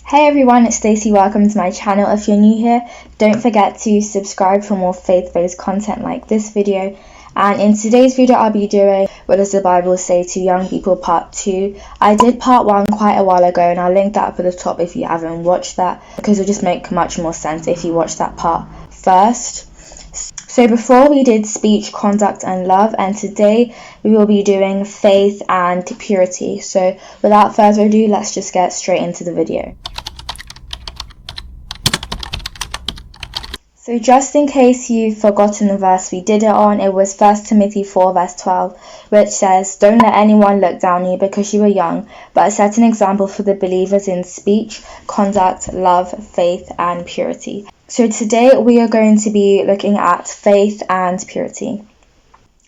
Hey everyone, it's Stacey. Welcome to my channel. If you're new here, don't forget to subscribe for more faith-based content like this video. And in today's video, I'll be doing What Does the Bible Say to Young People Part 2. I did Part 1 quite a while ago, and I'll link that up at the top if you haven't watched that, because it'll just make much more sense if you watch that part first. So before we did speech, conduct and love, and today we will be doing faith and purity. So without further ado, let's just get straight into the video. So just in case you've forgotten the verse we did it on, it was 1 Timothy 4 verse 12, which says, "Don't let anyone look down on you because you are young, but set an example for the believers in speech, conduct, love, faith and purity." So today we are going to be looking at faith and purity.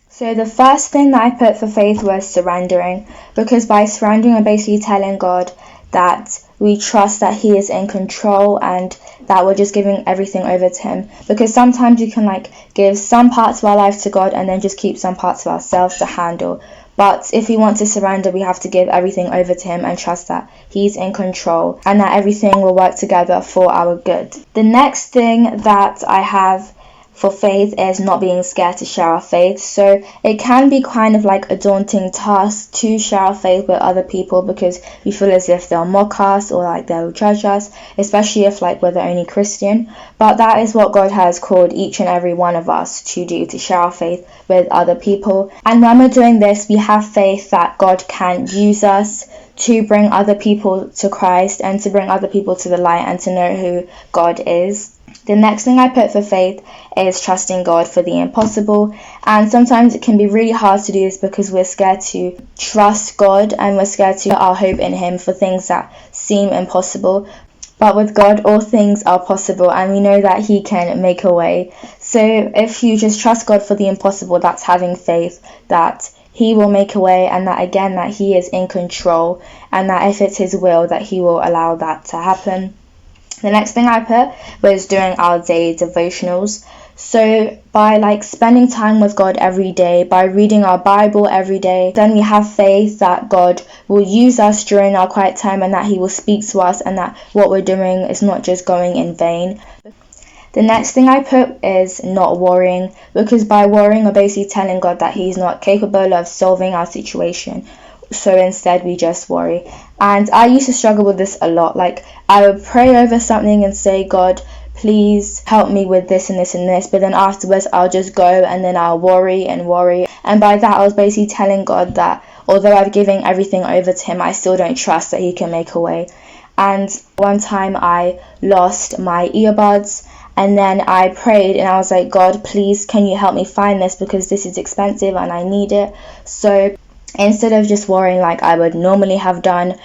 So the first thing that I put for faith was surrendering, because by surrendering I'm basically telling God that we trust that He is in control and that we're just giving everything over to Him. Because sometimes you can give some parts of our life to God and then just keep some parts of ourselves to handle. But if we want to surrender, we have to give everything over to Him and trust that He's in control and that everything will work together for our good. The next thing that I have for faith is not being scared to share our faith. So it can be kind of like a daunting task to share our faith with other people because we feel as if they'll mock us or they'll judge us, especially if we're the only Christian. But that is what God has called each and every one of us to do, to share our faith with other people. And when we're doing this, we have faith that God can use us to bring other people to Christ and to bring other people to the light and to know who God is. The next thing I put for faith is trusting God for the impossible, and sometimes it can be really hard to do this because we're scared to trust God and we're scared to put our hope in Him for things that seem impossible. But with God, all things are possible, and we know that He can make a way. So if you just trust God for the impossible, that's having faith that He will make a way, and that He is in control, and that if it's His will, that He will allow that to happen. The next thing I put was doing our daily devotionals. So by spending time with God every day, by reading our Bible every day, then we have faith that God will use us during our quiet time and that He will speak to us and that what we're doing is not just going in vain. The next thing I put is not worrying, because by worrying we're basically telling God that He's not capable of solving our situation. So instead we just worry. And I used to struggle with this a lot. I would pray over something and say, "God, please help me with this and this and this," but then afterwards I'll just go and then I'll worry and worry. And by that I was basically telling God that although I've given everything over to Him, I still don't trust that He can make a way. And one time I lost my earbuds, and then I prayed and I was like, "God, please can you help me find this, because this is expensive and I need it." So instead of just worrying like I would normally have done,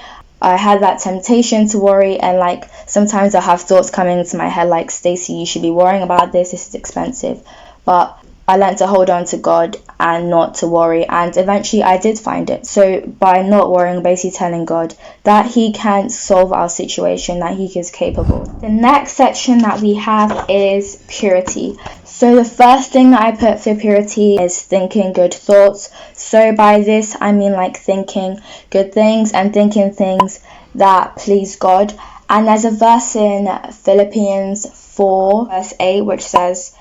I had that temptation to worry, and sometimes I have thoughts coming into my head like, "Stacey, you should be worrying about this is expensive." But I learned to hold on to God and not to worry, and eventually I did find it. So by not worrying, basically telling God that He can solve our situation, that He is capable. The next section that we have is purity. So the first thing that I put for purity is thinking good thoughts. So by this I mean thinking good things and thinking things that please God. And there's a verse in Philippians 4 verse 8 which says,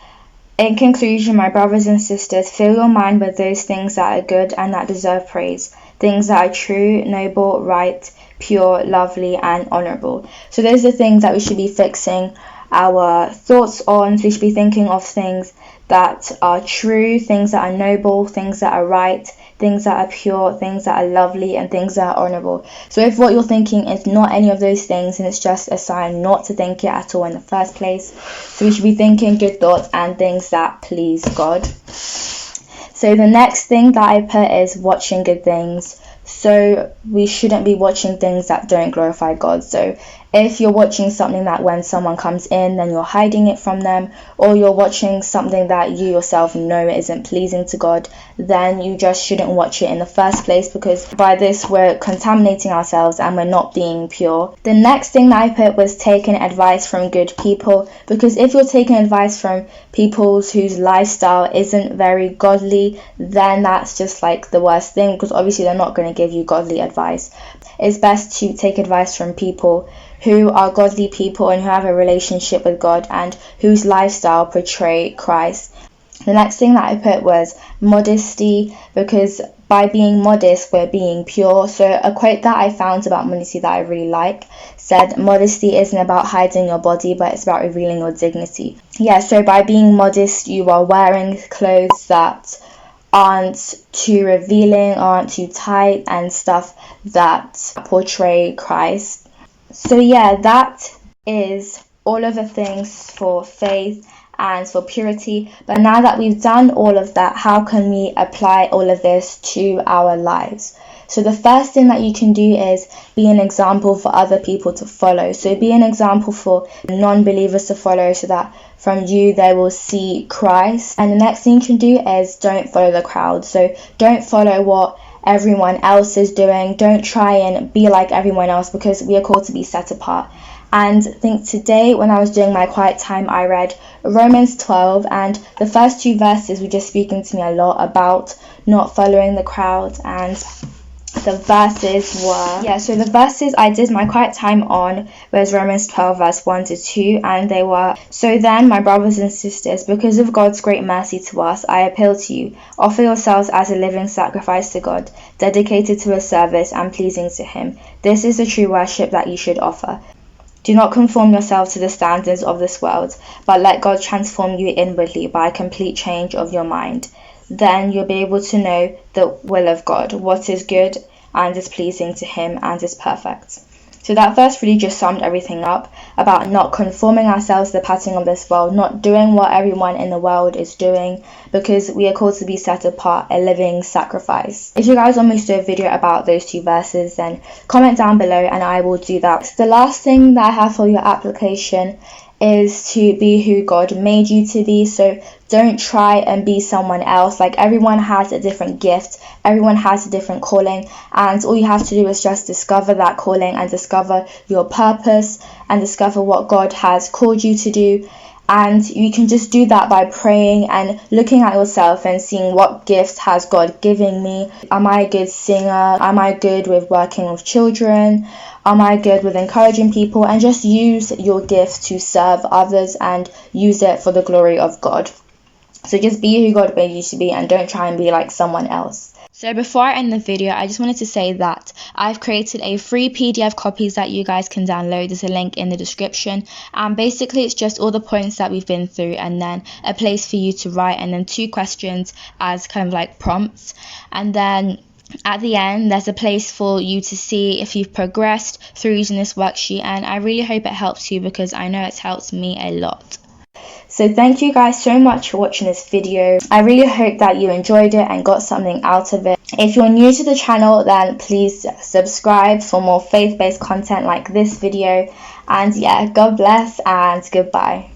"In conclusion, my brothers and sisters, fill your mind with those things that are good and that deserve praise, things that are true, noble, right, pure, lovely, and honorable." So those are the things that we should be fixing our thoughts on. So we should be thinking of things that are true, things that are noble, things that are right, things that are pure, things that are lovely, and things that are honorable. So if what you're thinking is not any of those things, then it's just a sign not to think it at all in the first place. So we should be thinking good thoughts and things that please God. So the next thing that I put is watching good things. So we shouldn't be watching things that don't glorify God. So if you're watching something that when someone comes in, then you're hiding it from them, or you're watching something that you yourself know isn't pleasing to God, then you just shouldn't watch it in the first place, because by this we're contaminating ourselves and we're not being pure. The next thing that I put was taking advice from good people, because if you're taking advice from people whose lifestyle isn't very godly, then that's just the worst thing, because obviously they're not going to give you godly advice. It's best to take advice from people who are godly people and who have a relationship with God and whose lifestyle portray Christ. The next thing that I put was modesty, because by being modest, we're being pure. So a quote that I found about modesty that I really like said, modesty isn't about hiding your body, but it's about revealing your dignity. Yeah, so by being modest, you are wearing clothes that aren't too revealing, aren't too tight, and stuff that portray Christ. So yeah, that is all of the things for faith and for purity. But now that we've done all of that, how can we apply all of this to our lives? So the first thing that you can do is be an example for other people to follow. So be an example for non-believers to follow, so that from you they will see Christ. And the next thing you can do is don't follow the crowd. So don't follow what everyone else is doing. Don't try and be like everyone else, because we are called to be set apart. And I think today when I was doing my quiet time, I read Romans 12, and the first 2 verses were just speaking to me a lot about not following the crowd. And the verses I did my quiet time on was Romans 12 verse 1 to 2, and they were, "So then, my brothers and sisters, because of God's great mercy to us, I appeal to you, offer yourselves as a living sacrifice to God, dedicated to His service and pleasing to Him. This is the true worship that you should offer. Do not conform yourself to the standards of this world, but let God transform you inwardly by a complete change of your mind. Then you'll be able to know the will of God, what is good and is pleasing to Him and is perfect." So that verse really just summed everything up about not conforming ourselves to the pattern of this world, not doing what everyone in the world is doing, because we are called to be set apart, a living sacrifice. If you guys want me to do a video about those 2 verses, then comment down below and I will do that. The last thing that I have for your application is to be who God made you to be. So don't try and be someone else. Like, everyone has a different gift, everyone has a different calling, and all you have to do is just discover that calling and discover your purpose and discover what God has called you to do. And you can just do that by praying and looking at yourself and seeing, what gifts has God given me? Am I a good singer? Am I good with working with children? Am I good with encouraging people? And just use your gifts to serve others and use it for the glory of God. So just be who God made you to be, and don't try and be like someone else. So before I end the video, I just wanted to say that I've created a free PDF copies that you guys can download. There's a link in the description, and basically it's just all the points that we've been through, and then a place for you to write, and then 2 questions as kind of like prompts, and then at the end there's a place for you to see if you've progressed through using this worksheet. And I really hope it helps you, because I know it's helped me a lot. So thank you guys so much for watching this video. I really hope that you enjoyed it and got something out of it. If you're new to the channel, then please subscribe for more faith-based content like this video. And yeah, God bless and goodbye.